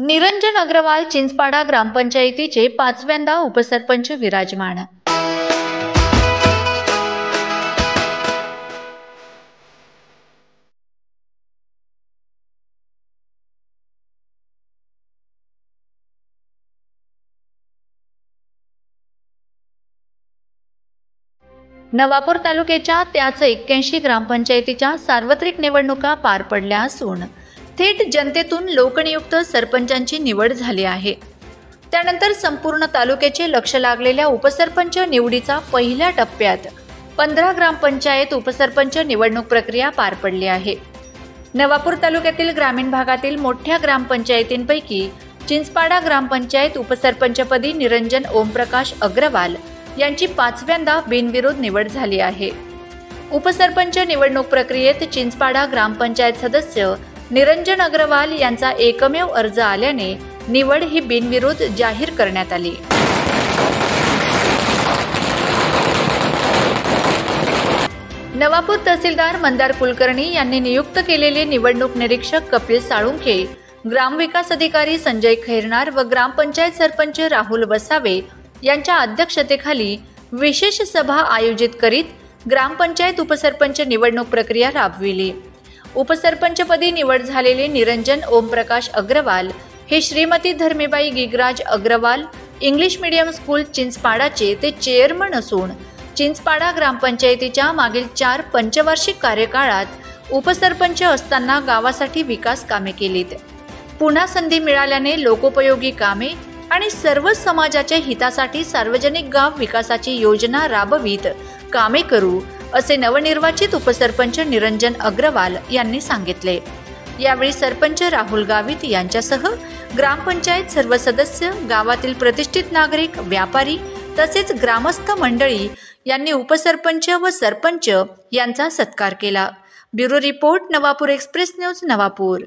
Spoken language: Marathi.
निरंजन अग्रवाल चिंचपाडा ग्रामपंचायतीचे 5व्यांदा उपसरपंच विराजमान। नवापूर तालुक्याच्या त्याच 81 ग्रामपंचायतीच्या सार्वत्रिक निवडणुका पार पडल्या असून थेट जनतेतून लोकनियुक्त सरपंचांची निवड झाली आहे। त्यानंतर संपूर्ण तालुक्याचे लक्ष लागलेल्या उपसरपंच निवडीचा पहिल्या टप्प्यात 15 ग्रामपंचायत उपसरपंच निवडणूक प्रक्रिया पार पडली आहे। नवापूर तालुक्यातील ग्रामीण भागातील मोठ्या ग्रामपंचायतींपैकी चिंचपाडा ग्रामपंचायत उपसरपंचपदी निरंजन ओमप्रकाश अग्रवाल यांची 5व्यांदा बिनविरोध निवड झाली आहे। उपसरपंच निवडणूक प्रक्रियेत चिंचपाडा ग्रामपंचायत सदस्य निरंजन अग्रवाल यांचा एकमेव अर्ज आल्याने निवड ही बिनविरोध जाहीर करण्यात आली। नवापूर तहसीलदार मंदार कुलकर्णी यांनी नियुक्त केलेले निवडणूक निरीक्षक कपिल साळुंखे, ग्रामविकास अधिकारी संजय खैरनार व ग्रामपंचायत सरपंच राहुल वसावे यांच्या अध्यक्षतेखाली विशेष सभा आयोजित करीत ग्रामपंचायत उपसरपंच निवडणूक प्रक्रिया राबविली। उपसरपंचपदी निवड झालेले निरंजन ओमप्रकाश अग्रवाल हे Shrimati Dharmibai Gigraj Agrawal English medium school चिंचपाडाचे ते चेअरमन असून चिंचपाडा ग्रामपंचायतीच्या मागील 4 पंचवार्षिक कार्यकाळात उपसरपंच असताना गावासाठी विकास कामे केलीत। पुन्हा संधी मिळाल्याने लोकोपयोगी कामे आणि सर्व समाजाच्या हितासाठी सार्वजनिक गाव विकासाची योजना राबवीत कामे करू असे नवनिर्वाचित उपसरपंच निरंजन अग्रवाल यांनी सांगितले। यावेळी सरपंच राहुल गावित यांच्यासह ग्रामपंचायत सर्व सदस्य, गावातील प्रतिष्ठित नागरिक, व्यापारी तसेच ग्रामस्थ मंडळी यांनी उपसरपंच व सरपंच यांचा सत्कार केला। Bureau report, Navapur express news, Navapur.